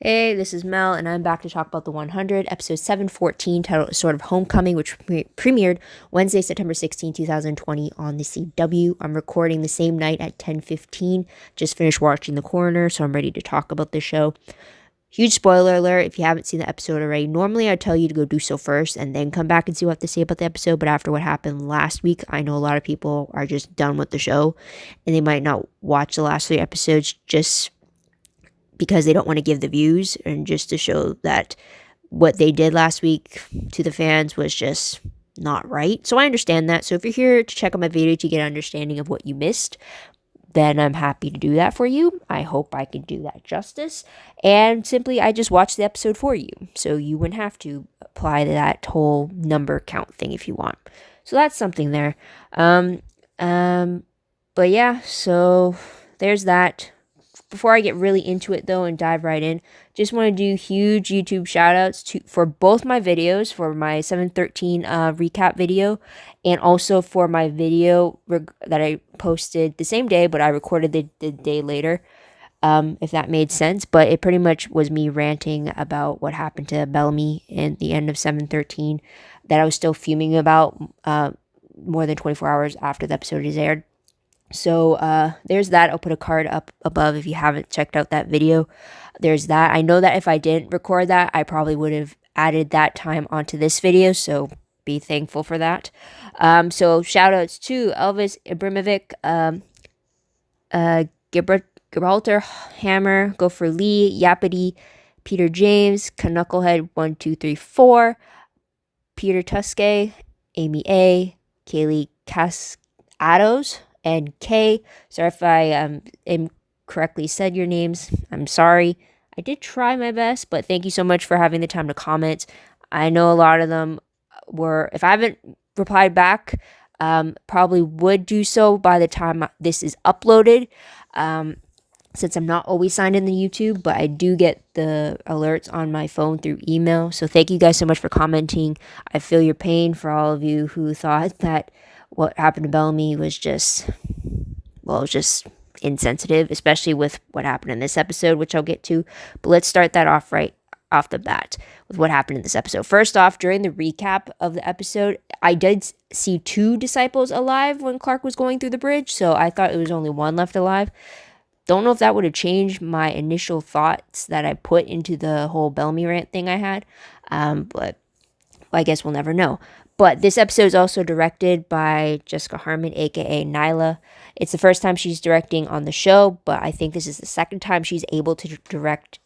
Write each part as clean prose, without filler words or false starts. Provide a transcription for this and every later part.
Hey, this is Mel, and I'm back to talk about the 100, episode 714, titled Sort of Homecoming, which premiered Wednesday, September 16, 2020 on the CW. I'm recording the same night at 10:15. Just finished watching The Coroner, so I'm ready to talk about the show. Huge spoiler alert if you haven't seen the episode already. Normally, I'd tell you to go do so first and then come back and see what I have to say about the episode, but after what happened last week, I know a lot of people are just done with the show, and they might not watch the last 3 episodes just because they don't want to give the views, and just to show that what they did last week to the fans was just not right. So I understand that. So if you're here to check out my video to get an understanding of what you missed, then I'm happy to do that for you. I hope I can do that justice. And simply, I just watched the episode for you, so you wouldn't have to apply that whole number count thing if you want. So that's something there. But yeah, so there's that. Before I get really into it though and dive right in, just want to do huge YouTube shout outs for both my videos, for my 713 recap video, and also for my video that I posted the same day, but I recorded the day later, if that made sense. But it pretty much was me ranting about what happened to Bellamy in the end of 713 that I was still fuming about more than 24 hours after the episode is aired. So there's that. I'll put a card up above if you haven't checked out that video. There's that. I know that if I didn't record that, I probably would have added that time onto this video, so be thankful for that. So shout outs to Elvis Ibrahimovic, Gibraltar Hammer, Go for Lee, Yapity, Peter James, Knucklehead 1234, Peter Tuskay, Amy A, Kaylee Cascados, and K. Sorry if I incorrectly said your names. I'm sorry. I did try my best, but thank you so much for having the time to comment. I know a lot of them were, if I haven't replied back, probably would do so by the time this is uploaded, since I'm not always signed in the YouTube, but I do get the alerts on my phone through email. So thank you guys so much for commenting. I feel your pain for all of you who thought that what happened to Bellamy was just insensitive, especially with what happened in this episode, which I'll get to. But let's start that off right off the bat with what happened in this episode. First off, during the recap of the episode, I did see 2 disciples alive when Clark was going through the bridge, so I thought it was only 1 left alive. Don't know if that would have changed my initial thoughts that I put into the whole Bellamy rant thing I had, but I guess we'll never know. But this episode is also directed by Jessica Harmon, aka Nyla. It's the first time she's directing on the show, but I think this is the second time she's able to direct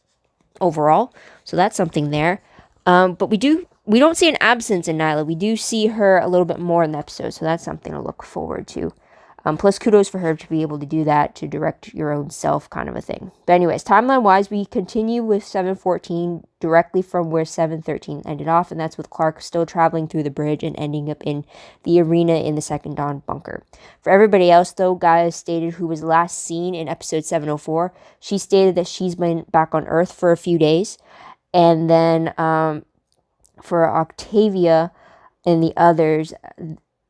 overall. So that's something there. But we don't see an absence in Nyla. We do see her a little bit more in the episode, so that's something to look forward to. Plus, kudos for her to be able to do that, to direct your own self kind of a thing. But anyways, timeline-wise, we continue with 714 directly from where 713 ended off, and that's with Clark still traveling through the bridge and ending up in the arena in the Second Dawn bunker. For everybody else, though, Gaia stated who was last seen in episode 704. She stated that she's been back on Earth for a few days. And then for Octavia and the others,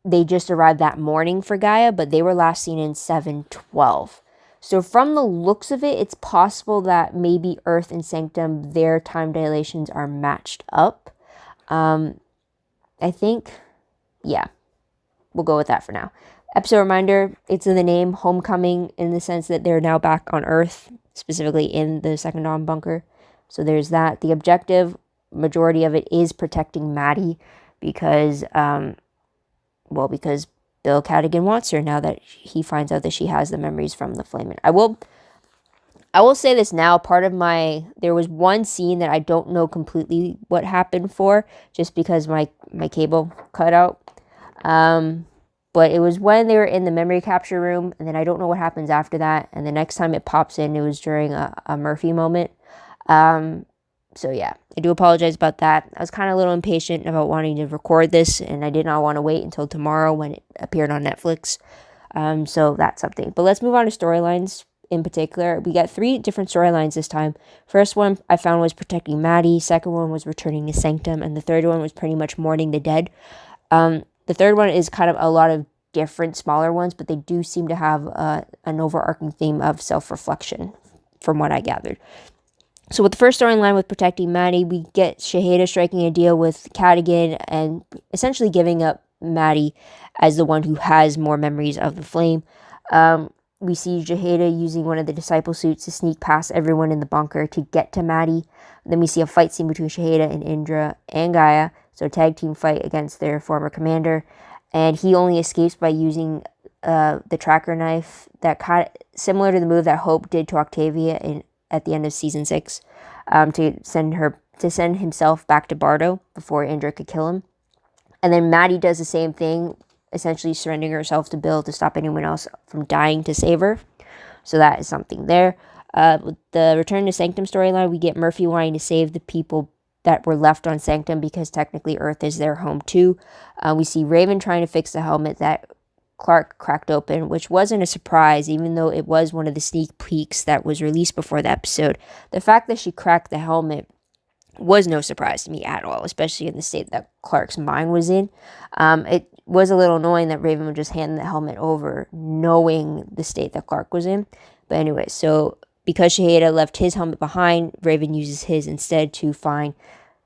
they just arrived that morning for Gaia, but they were last seen in 712. So from the looks of it, it's possible that maybe Earth and Sanctum, their time dilations are matched up. I think, yeah, we'll go with that for now. Episode reminder, it's in the name, Homecoming, in the sense that they're now back on Earth, specifically in the Second Dawn bunker. So there's that. The objective, majority of it, is protecting Maddie because Bill Cadigan wants her now that he finds out that she has the memories from the Flamin'. I will say this now, there was one scene that I don't know completely what happened for, just because my cable cut out. But it was when they were in the memory capture room, and then I don't know what happens after that, and the next time it pops in, it was during a Murphy moment. So yeah, I do apologize about that. I was kind of a little impatient about wanting to record this, and I did not want to wait until tomorrow when it appeared on Netflix. So that's something. But let's move on to storylines in particular. We got 3 different storylines this time. First one I found was protecting Maddie. Second one was returning to Sanctum. And the third one was pretty much mourning the dead. The third one is kind of a lot of different smaller ones, but they do seem to have an overarching theme of self-reflection from what I gathered. So with the first storyline with protecting Maddie, we get Shaheda striking a deal with Cadigan and essentially giving up Maddie as the one who has more memories of the flame. We see Shaheda using one of the disciple suits to sneak past everyone in the bunker to get to Maddie. Then we see a fight scene between Shaheda and Indra and Gaia, so a tag team fight against their former commander. And he only escapes by using the tracker knife that similar to the move that Hope did to Octavia at the end of season 6, to send himself back to Bardo before Indra could kill him. And then Maddie does the same thing, essentially surrendering herself to Bill to stop anyone else from dying to save her. So that is something there. With the Return to Sanctum storyline, we get Murphy wanting to save the people that were left on Sanctum because technically Earth is their home too. We see Raven trying to fix the helmet that Clark cracked open, which wasn't a surprise, even though it was one of the sneak peeks that was released before the episode. The fact that she cracked the helmet was no surprise to me at all, especially in the state that Clark's mind was in. It was a little annoying that Raven would just hand the helmet over, knowing the state that Clark was in. But anyway, so because Shaheda left his helmet behind, Raven uses his instead to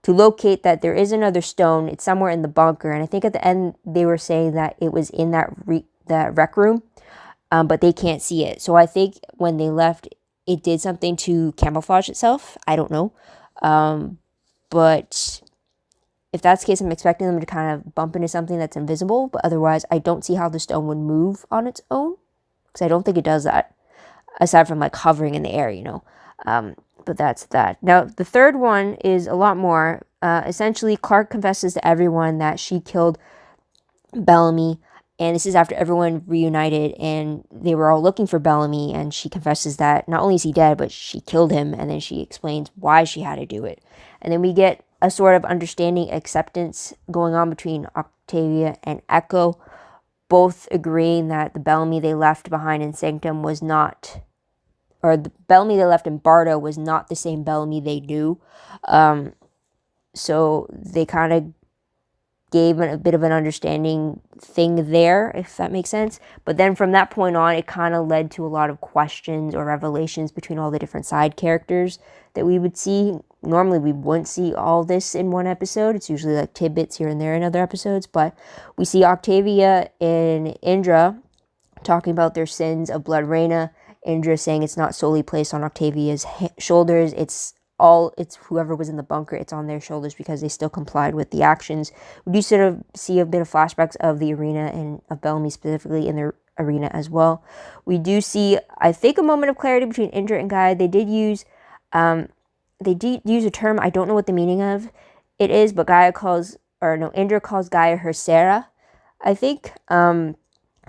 locate that there is another stone. It's somewhere in the bunker, and I think at the end they were saying that it was in that rec room, but they can't see it. So I think when they left, it did something to camouflage itself. I don't know, but if that's the case, I'm expecting them to kind of bump into something that's invisible. But otherwise, I don't see how the stone would move on its own, because I don't think it does that, aside from like hovering in the air, but that's that. Now, the third one is a lot more. Essentially, Clark confesses to everyone that she killed Bellamy, and this is after everyone reunited, and they were all looking for Bellamy, and she confesses that not only is he dead, but she killed him, and then she explains why she had to do it. And then we get a sort of understanding, acceptance going on between Octavia and Echo, both agreeing that the Bellamy they left behind in Sanctum was not, or the Bellamy they left in Bardo was not the same Bellamy they knew. So they kind of gave a bit of an understanding thing there, if that makes sense. But then from that point on, it kind of led to a lot of questions or revelations between all the different side characters that we would see. Normally, we wouldn't see all this in one episode. It's usually like tidbits here and there in other episodes. But we see Octavia and Indra talking about their sins of Blood Reina. Indra saying it's not solely placed on Octavia's shoulders. It's whoever was in the bunker, it's on their shoulders because they still complied with the actions. We do sort of see a bit of flashbacks of the arena and of Bellamy specifically in the arena as well. We do see, I think, a moment of clarity between Indra and Gaia. They did use a term, I don't know what the meaning of it is, but Indra calls Gaia her Sarah, I think.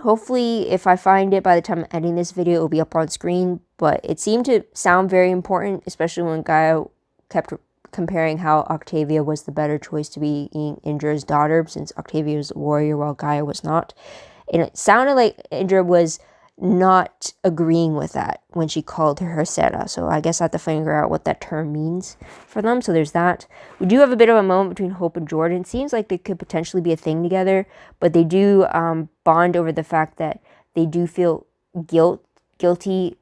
Hopefully, if I find it by the time I'm editing this video, it will be up on screen. But it seemed to sound very important, especially when Gaia kept comparing how Octavia was the better choice to be Indra's daughter, since Octavia was a warrior while Gaia was not. And it sounded like Indra was not agreeing with that when she called her Sarah. So I guess I have to figure out what that term means for them. So there's that. We do have a bit of a moment between Hope and Jordan. It seems like they could potentially be a thing together, but they do bond over the fact that they do feel guilty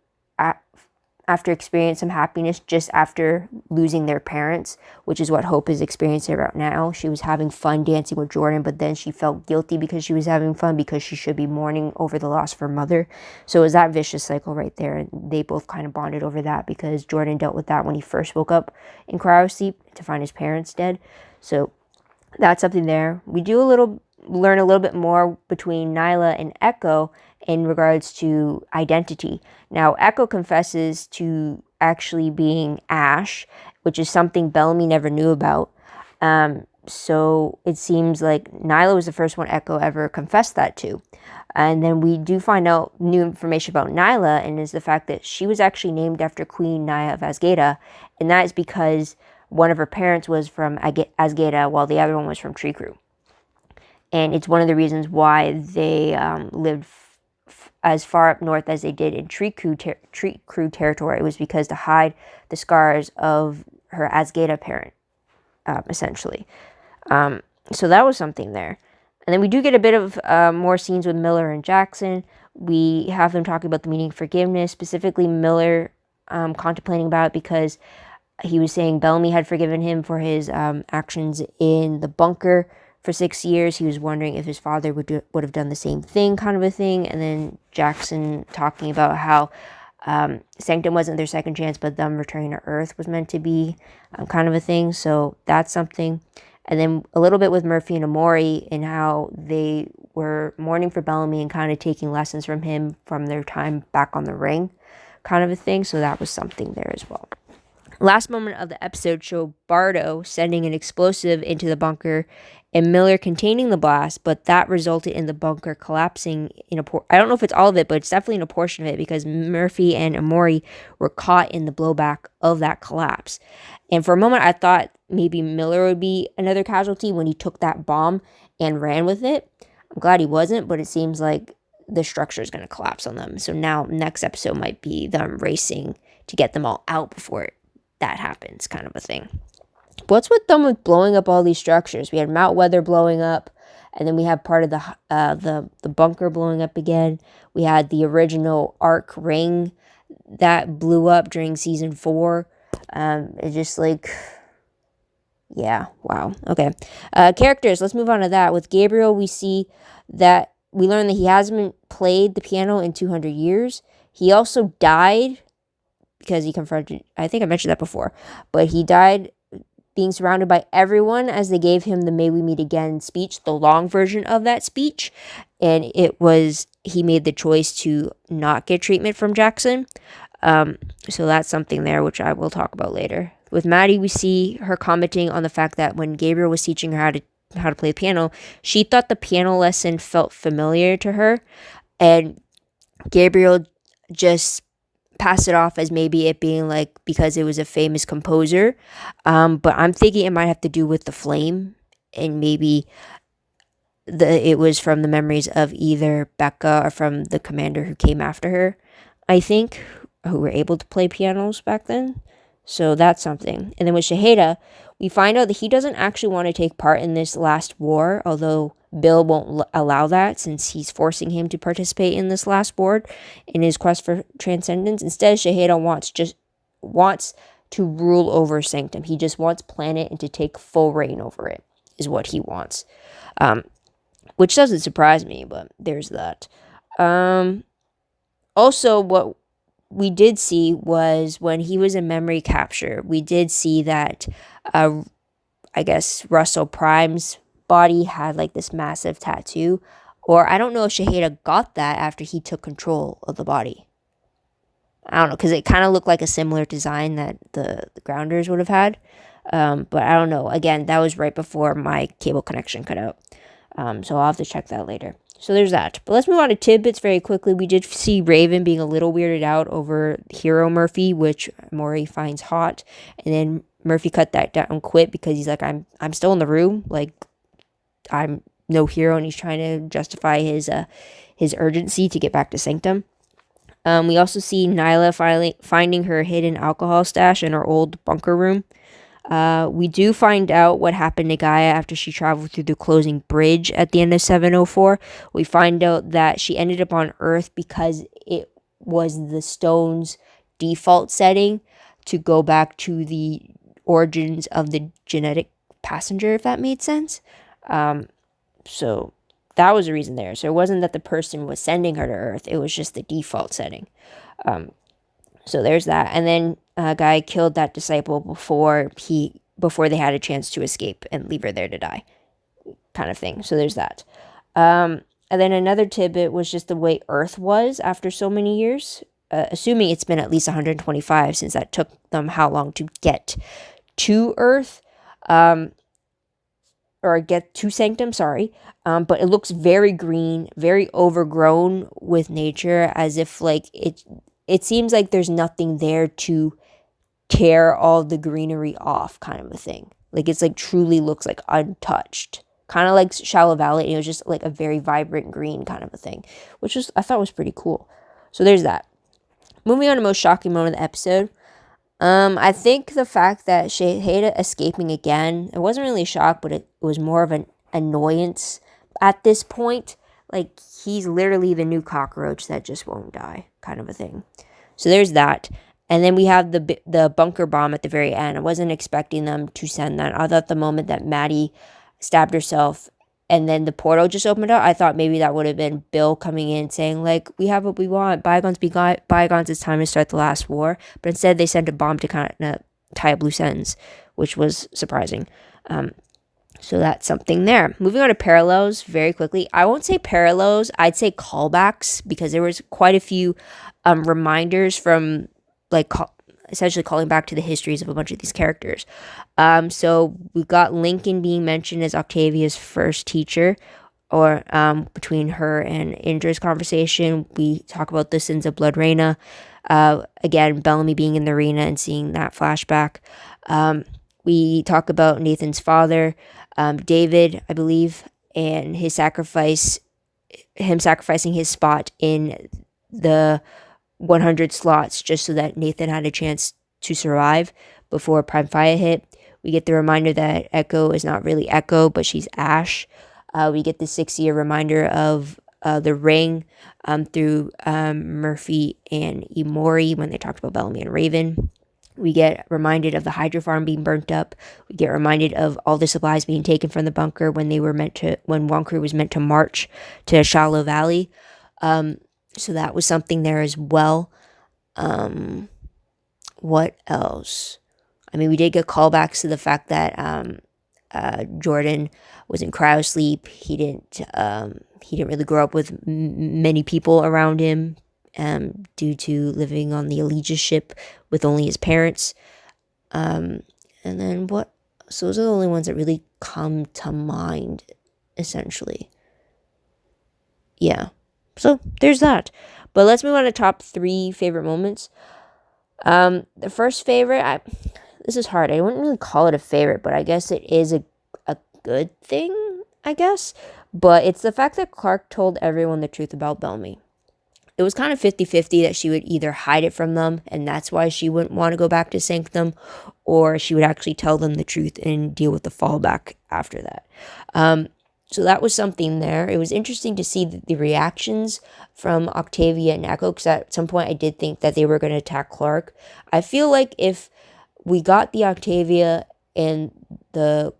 after experiencing some happiness just after losing their parents, which is what Hope is experiencing right now. She was having fun dancing with Jordan, but then she felt guilty because she was having fun because she should be mourning over the loss of her mother. So it was that vicious cycle right there, and they both kind of bonded over that because Jordan dealt with that when he first woke up in cryo sleep to find his parents dead. So that's something there. We do learn a little bit more between Nyla and Echo in regards to identity. Now, Echo confesses to actually being Ash, which is something Bellamy never knew about. So it seems like Nyla was the first one Echo ever confessed that to. And then we do find out new information about Nyla, and is the fact that she was actually named after Queen Naya of Asgada, and that is because one of her parents was from Asgada while the other one was from Tree Crew. And it's one of the reasons why they lived as far up north as they did in Tree Crew territory. It was because to hide the scars of her Asgada parent, essentially. So that was something there. And then we do get a bit of more scenes with Miller and Jackson. We have them talking about the meaning of forgiveness, specifically Miller contemplating about it because he was saying Bellamy had forgiven him for his actions in the bunker for 6 years. He was wondering if his father would have done the same thing, kind of a thing. And then Jackson talking about how Sanctum wasn't their second chance, but them returning to Earth was meant to be, kind of a thing. So that's something. And then a little bit with Murphy and Amori and how they were mourning for Bellamy and kind of taking lessons from him from their time back on the ring, kind of a thing. So that was something there as well. Last moment of the episode showed Bardo sending an explosive into the bunker and Miller containing the blast, but that resulted in the bunker collapsing in I don't know if it's all of it, but it's definitely in a portion of it because Murphy and Amori were caught in the blowback of that collapse. And for a moment, I thought maybe Miller would be another casualty when he took that bomb and ran with it. I'm glad he wasn't, but it seems like the structure is going to collapse on them. So now next episode might be them racing to get them all out before that happens, kind of a thing. What's with them with blowing up all these structures? We had Mount Weather blowing up, and then we have part of the bunker blowing up again. We had the original Arc ring that blew up during season 4. It just like, yeah, wow. Okay. Characters, let's move on to that. With Gabriel, we see that we learn that he hasn't played the piano in 200 years. He also died because he confronted, I think I mentioned that before, but he died being surrounded by everyone as they gave him the May We Meet Again speech, the long version of that speech. And it was, he made the choice to not get treatment from Jackson. So that's something there, which I will talk about later. With Maddie, we see her commenting on the fact that when Gabriel was teaching her how to play the piano, she thought the piano lesson felt familiar to her. And Gabriel just passed it off as maybe it being like because it was a famous composer, but I'm thinking it might have to do with the flame, and maybe it was from the memories of either Becca or from the commander who came after her, I think, who were able to play pianos back then. So that's something. And then with Shaheda, we find out that he doesn't actually want to take part in this last war, although Bill won't allow that since he's forcing him to participate in this last war in his quest for transcendence. Instead, Shaheda wants to rule over Sanctum. He just wants Planet and to take full reign over it is what he wants, which doesn't surprise me, but there's that. Also, what we did see was when he was in memory capture, we did see that I guess Russell Prime's body had like this massive tattoo, or I don't know if Shaheda got that after he took control of the body. I don't know, because it kind of looked like a similar design that the Grounders would have had, but I don't know. Again, that was right before my cable connection cut out, so I'll have to check that later. So there's that. But let's move on to tidbits very quickly. We did see Raven being a little weirded out over Hero Murphy, which Maury finds hot, and then Murphy cut that down, quit because he's like, I'm still in the room, like I'm no hero, and he's trying to justify his urgency to get back to Sanctum. We also see Nyla finding her hidden alcohol stash in her old bunker room. We do find out what happened to Gaia after she traveled through the closing bridge at the end of 704. We find out that she ended up on Earth because it was the stone's default setting to go back to the origins of the genetic passenger, if that made sense. So that was the reason there. So it wasn't that the person was sending her to Earth. It was just the default setting. So there's that. And then a guy killed that disciple before they had a chance to escape and leave her there to die, kind of thing. So there's that. And then another tidbit was just the way Earth was after so many years, assuming it's been at least 125 since that took them how long to get to Earth, or get to Sanctum, sorry. But it looks very green, very overgrown with nature, as if like it seems like there's nothing there to tear all the greenery off, kind of a thing. Like it's like truly looks like untouched, kind of like Shallow Valley. It was just like a very vibrant green kind of a thing, which I thought was pretty cool. So there's that. Moving on to most shocking moment of the episode. I think the fact that Shaheda escaping again, it wasn't really a shock, but it was more of an annoyance at this point. Like, he's literally the new cockroach that just won't die, kind of a thing. So there's that. And then we have the bunker bomb at the very end. I wasn't expecting them to send that. I thought the moment that Maddie stabbed herself and then the portal just opened up, I thought maybe that would have been Bill coming in saying, like, we have what we want. Bygones be bygones. It's time to start the last war. But instead, they sent a bomb to kind of tie up loose ends, which was surprising. So that's something there. Moving on to parallels very quickly. I won't say parallels. I'd say callbacks because there was quite a few reminders from essentially calling back to the histories of a bunch of these characters. So we got Lincoln being mentioned as Octavia's first teacher, or between her and Indra's conversation. We talk about the sins of Blood Reina. Again, Bellamy being in the arena and seeing that flashback. We talk about Nathan's father, David, I believe, and him sacrificing his spot in the 100 slots just so that Nathan had a chance to survive before Prime Fire hit. We get the reminder that Echo is not really Echo, but she's Ash. We get the 6-year reminder of the ring through Murphy and Imori when they talked about Bellamy and Raven. We get reminded of the Hydro Farm being burnt up. We get reminded of all the supplies being taken from the bunker when one crew was meant to march to Shallow Valley. So that was something there as well. What else? I mean, we did get callbacks to the fact that Jordan was in cryosleep. He didn't really grow up with many people around him due to living on the Allegiance ship with only his parents. And then what? So those are the only ones that really come to mind, essentially. Yeah. So there's that. But let's move on to top 3 favorite moments. The first favorite, this is hard. I wouldn't really call it a favorite, but I guess it is a good thing, I guess. But it's the fact that Clark told everyone the truth about Bellamy. It was kind of 50-50 that she would either hide it from them, and that's why she wouldn't want to go back to Sanctum, or she would actually tell them the truth and deal with the fallback after that. So that was something there. It was interesting to see the reactions from Octavia and Echo, because at some point I did think that they were going to attack Clark. I feel like if we got the Octavia and the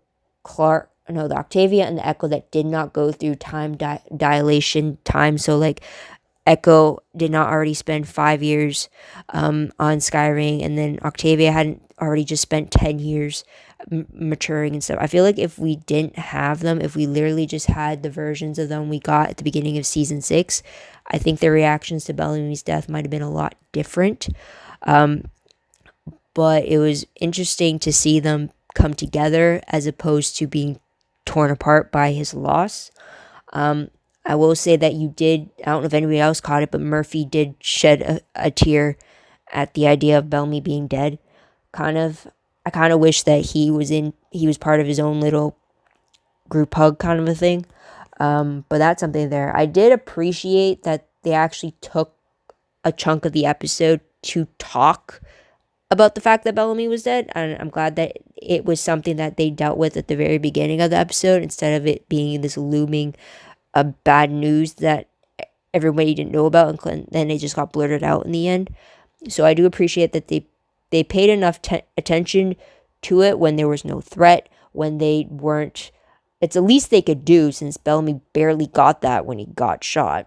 Octavia and the Echo that did not go through time dilation time, so like Echo did not already spend 5 years on Skyring, and then Octavia hadn't already just spent 10 years maturing and stuff. I feel like if we didn't have them, if we literally just had the versions of them we got at the beginning of season 6, I think their reactions to Bellamy's death might have been a lot different. But it was interesting to see them come together as opposed to being torn apart by his loss. I will say that I don't know if anybody else caught it, but Murphy did shed a tear at the idea of Bellamy being dead. I kind of wish that he was part of his own little group hug kind of a thing. But that's something there. I did appreciate that they actually took a chunk of the episode to talk about the fact that Bellamy was dead. And I'm glad that it was something that they dealt with at the very beginning of the episode instead of it being this looming bad news that everybody didn't know about, and then it just got blurted out in the end. So I do appreciate that they paid enough attention to it when there was no threat, when they weren't. It's the least they could do, since Bellamy barely got that when he got shot,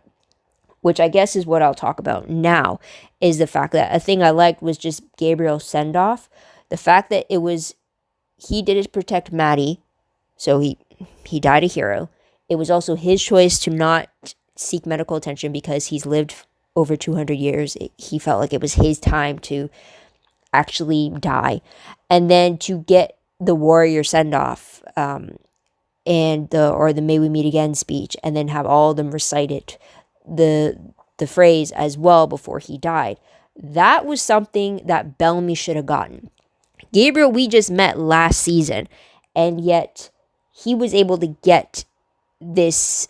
which I guess is what I'll talk about now, is the fact that a thing I liked was just Gabriel's send-off. The fact that he did it to protect Maddie, so he died a hero. It was also his choice to not seek medical attention because he's lived over 200 years. He felt like it was his time to actually die. And then to get the warrior send-off and the May We Meet Again speech, and then have all of them recite it, the phrase as well before he died. That was something that Bellamy should have gotten. Gabriel, we just met last season, and yet he was able to get this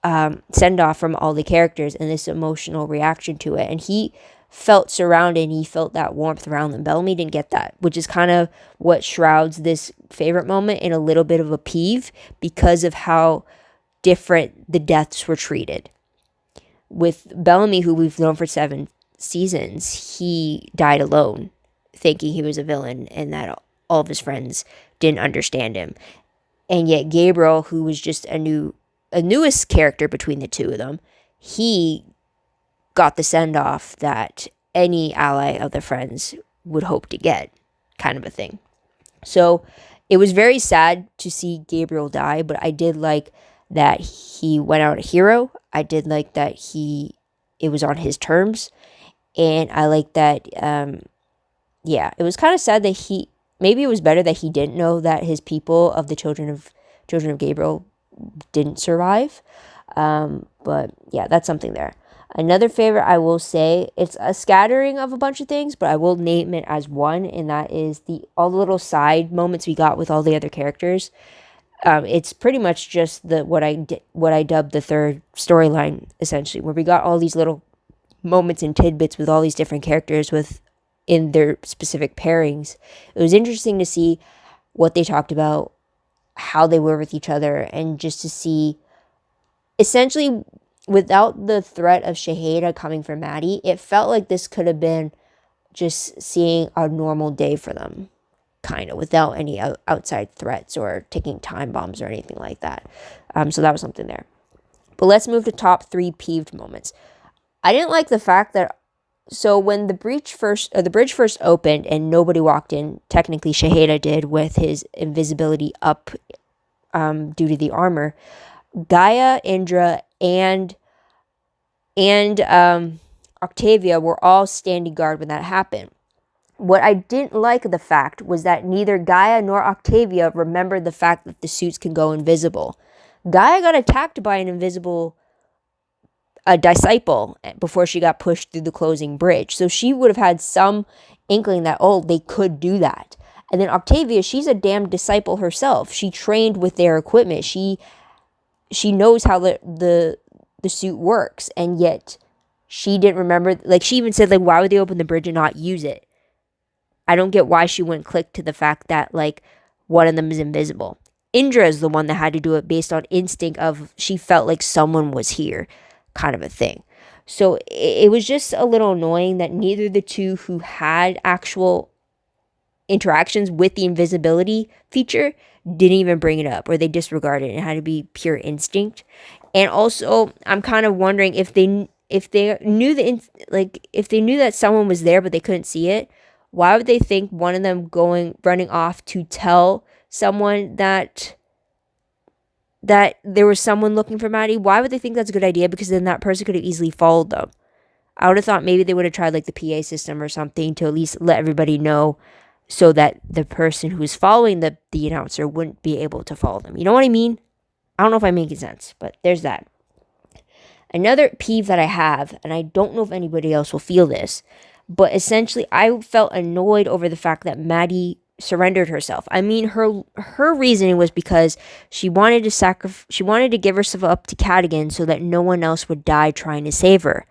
send-off from all the characters and this emotional reaction to it, and he felt surrounded and he felt that warmth around them. Bellamy didn't get that, which is kind of what shrouds this favorite moment in a little bit of a peeve, because of how different the deaths were treated. With Bellamy, who we've known for seasons, he died alone, thinking he was a villain and that all of his friends didn't understand him. And yet Gabriel, who was just a newest character between the two of them, he got the send-off that any ally of the friends would hope to get, kind of a thing. So it was very sad to see Gabriel die, but I did like that he went out a hero. I did like that it was on his terms. And I like that, it was kind of sad that maybe it was better that he didn't know that his people of the children of Gabriel didn't survive. But yeah, that's something there. Another favorite, I will say, it's a scattering of a bunch of things, but I will name it as one, and that is all the little side moments we got with all the other characters. It's pretty much just what I dubbed the third storyline, essentially, where we got all these little moments and tidbits with all these different characters in their specific pairings. It was interesting to see what they talked about, how they were with each other, and just to see, essentially, without the threat of Shaheda coming for Maddie, it felt like this could have been just seeing a normal day for them, kind of, without any outside threats or ticking time bombs or anything like that. So that was something there. But let's move to top 3 peeved moments. I didn't like the fact that, so when the bridge first opened and nobody walked in, technically Shaheda did with his invisibility up due to the armor, Gaia, Indra, and Octavia were all standing guard when that happened. What I didn't like the fact was that neither Gaia nor Octavia remembered the fact that the suits can go invisible. Gaia got attacked by an invisible disciple before she got pushed through the closing bridge. So she would have had some inkling that, they could do that. And then Octavia, she's a damn disciple herself. She trained with their equipment. She knows how the suit works, and yet she didn't remember. Like, she even said, like, why would they open the bridge and not use it? I don't get why she wouldn't click to the fact that, like, one of them is invisible. Indra is the one that had to do it based on instinct of she felt like someone was here, kind of a thing. So it was just a little annoying that neither the two who had actual interactions with the invisibility feature didn't even bring it up, or they disregarded it. It had to be pure instinct. And also, I'm kind of wondering if they knew if they knew that someone was there but they couldn't see it, why would they think one of them running off to tell someone that there was someone looking for Maddie? Why would they think that's a good idea? Because then that person could have easily followed them. I would have thought maybe they would have tried like the PA system or something to at least let everybody know, so that the person who's following the announcer wouldn't be able to follow them. You know what I mean? I don't know if I'm making sense, but there's that. Another peeve that I have, and I don't know if anybody else will feel this, but essentially I felt annoyed over the fact that Maddie surrendered herself. I mean, her reasoning was because she wanted to give herself up to Cadigan so that no one else would die trying to save her.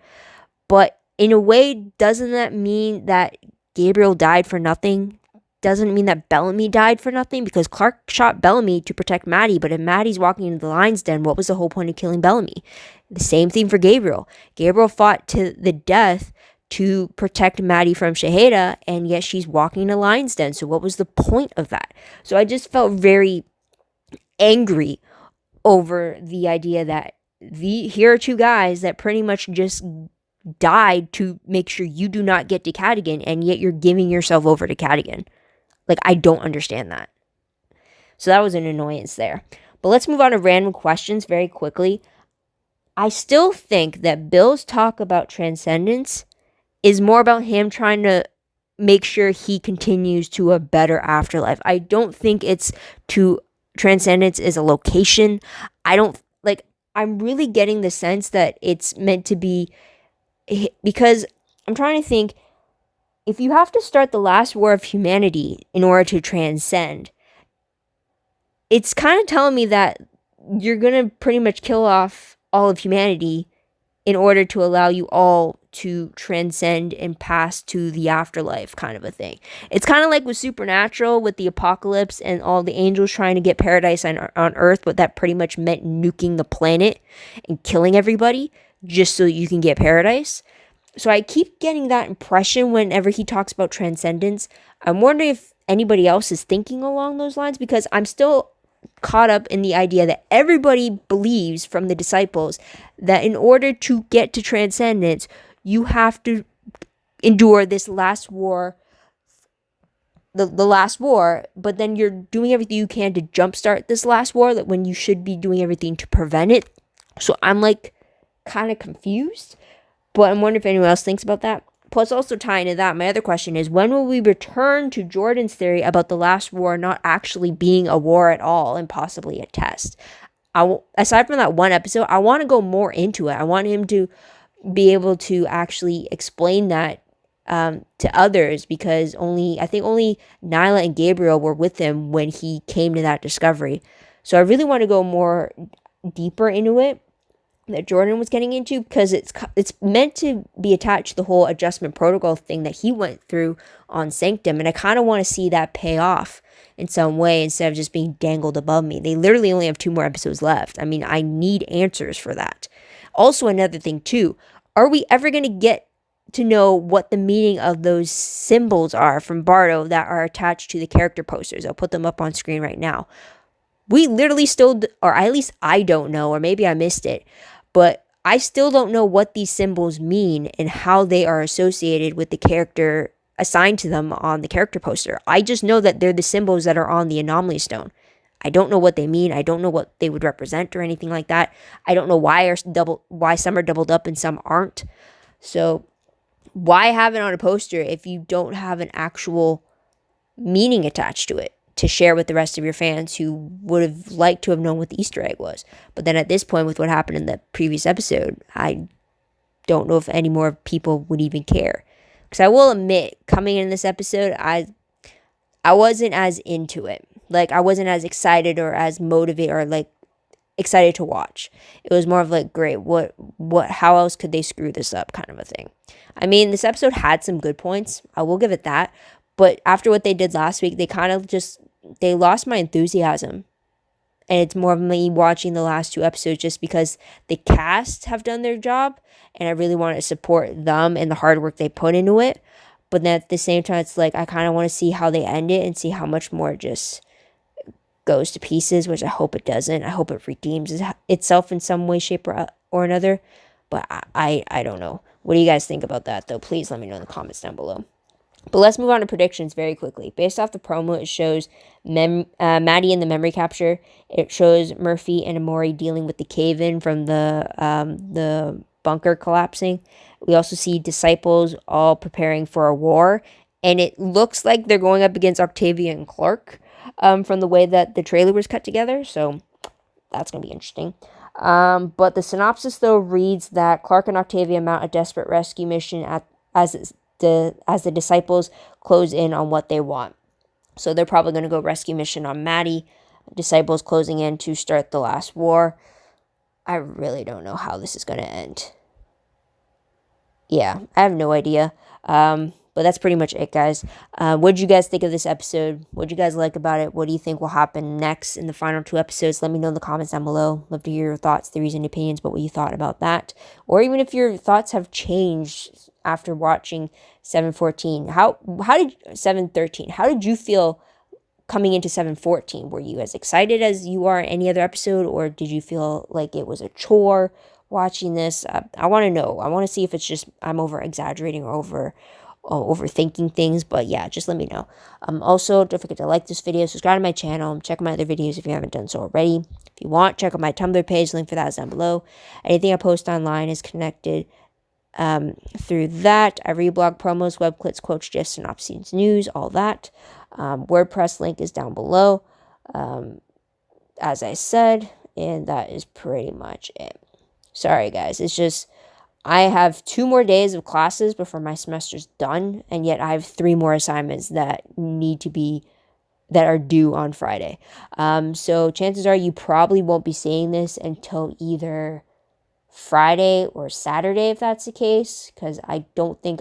But in a way, doesn't that mean that Gabriel died for nothing? Doesn't mean that Bellamy died for nothing? Because Clark shot Bellamy to protect Maddie, but if Maddie's walking into the lion's den, what was the whole point of killing Bellamy? The same thing for Gabriel. Gabriel fought to the death to protect Maddie from Shaheda, and yet she's walking in a lion's den. So what was the point of that? So I just felt very angry over the idea that here are two guys that pretty much just died to make sure you do not get to Cadigan, and yet you're giving yourself over to Cadigan. Like, I don't understand that. So that was an annoyance there. But let's move on to random questions very quickly. I still think that Bill's talk about transcendence is more about him trying to make sure he continues to a better afterlife. I don't think it's transcendence is a location. I'm really getting the sense that it's meant to be, because I'm trying to think, if you have to start the last war of humanity in order to transcend, it's kind of telling me that you're going to pretty much kill off all of humanity in order to allow you all to transcend and pass to the afterlife, kind of a thing. It's kind of like with Supernatural, with the apocalypse and all the angels trying to get paradise on Earth, but that pretty much meant nuking the planet and killing everybody just so you can get paradise. So I keep getting that impression whenever he talks about transcendence. I'm wondering if anybody else is thinking along those lines, because I'm still caught up in the idea that everybody believes from the disciples that in order to get to transcendence, you have to endure this last war, the last war, but then you're doing everything you can to jumpstart this last war, that when you should be doing everything to prevent it. So I'm like kind of confused, but I'm wondering if anyone else thinks about that. Plus, also tying to that, my other question is, when will we return to Jordan's theory about the last war not actually being a war at all and possibly a test? Aside from that one episode, I want to go more into it. I want him to be able to actually explain that to others, because I think only Nyla and Gabriel were with him when he came to that discovery. So I really want to go more deeper into it that Jordan was getting into, because it's meant to be attached to the whole adjustment protocol thing that he went through on Sanctum, and I kind of want to see that pay off in some way instead of just being dangled above me. They literally only have 2 more episodes left. I mean, I need answers for that. Also, another thing too, are we ever going to get to know what the meaning of those symbols are from Bardo that are attached to the character posters? I'll put them up on screen right now. We literally still, or at least I don't know, or maybe I missed it, but I still don't know what these symbols mean and how they are associated with the character assigned to them on the character poster. I just know that they're the symbols that are on the anomaly stone. I don't know what they mean. I don't know what they would represent or anything like that. I don't know why some are doubled up and some aren't. So why have it on a poster if you don't have an actual meaning attached to it to share with the rest of your fans who would have liked to have known what the Easter egg was? But then at this point, with what happened in the previous episode, I don't know if any more people would even care. Because I will admit, coming in this episode, I wasn't as into it. Like, I wasn't as excited or as motivated or like excited to watch. It was more of like, great, how else could they screw this up, kind of a thing. I mean, this episode had some good points. I will give it that. But after what they did last week, they lost my enthusiasm. And it's more of me watching the last 2 episodes just because the cast have done their job, and I really want to support them and the hard work they put into it. But then at the same time, it's like I kind of want to see how they end it and see how much more it just goes to pieces, which I hope it doesn't. I hope it redeems itself in some way, shape, or another. But I don't know. What do you guys think about that, though? Please let me know in the comments down below. But let's move on to predictions very quickly. Based off the promo, it shows Maddie in the memory capture. It shows Murphy and Amori dealing with the cave-in from the bunker collapsing. We also see disciples all preparing for a war. And it looks like they're going up against Octavia and Clark from the way that the trailer was cut together. So that's going to be interesting. But the synopsis, though, reads that Clark and Octavia mount a desperate rescue mission as the disciples close in on what they want. So they're probably going to go rescue mission on Maddie. Disciples closing in to start the last war. I really don't know how this is going to end. Yeah, I have no idea. But that's pretty much it, guys. What did you guys think of this episode? What did you guys like about it? What do you think will happen next in the final 2 episodes? Let me know in the comments down below. Love to hear your thoughts, theories, and opinions, but what you thought about that. Or even if your thoughts have changed after watching 714. How did 713? How did you feel coming into 714? Were you as excited as you are in any other episode, or did you feel like it was a chore watching this? I want to know. I want to see if it's just I'm over exaggerating or overthinking things, but yeah, just let me know. Also, don't forget to like this video, subscribe to my channel, check out my other videos if you haven't done so already. If you want, check out my Tumblr page, link for that is down below. Anything I post online is connected through that. I read blog promos, web clips, quotes, gifs, synopses, news, all that. WordPress link is down below, as I said, and that is pretty much it. Sorry guys, it's just I have 2 more days of classes before my semester's done, and yet I have 3 more assignments that are due on Friday. So chances are you probably won't be seeing this until either Friday or Saturday, if that's the case, because I don't think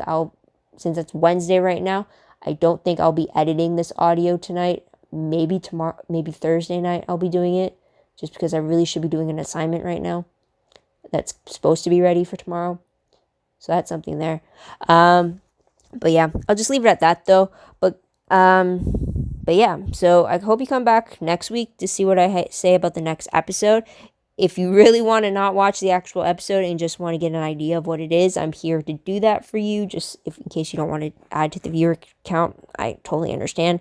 since it's Wednesday right now, I don't think I'll be editing this audio tonight. Maybe tomorrow, maybe Thursday night I'll be doing it, just because I really should be doing an assignment right now that's supposed to be ready for tomorrow. So that's something there. But yeah, I'll just leave it at that though. But yeah, so I hope you come back next week to see what I say about the next episode. If you really want to not watch the actual episode and just want to get an idea of what it is, I'm here to do that for you. Just if in case you don't want to add to the viewer count, I totally understand.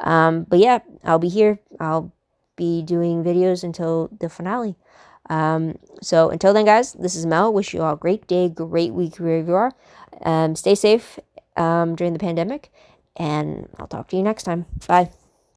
But yeah, I'll be here. I'll be doing videos until the finale. So until then, guys, this is Mel. Wish you all a great day, great week wherever you are. Stay safe during the pandemic, and I'll talk to you next time. Bye.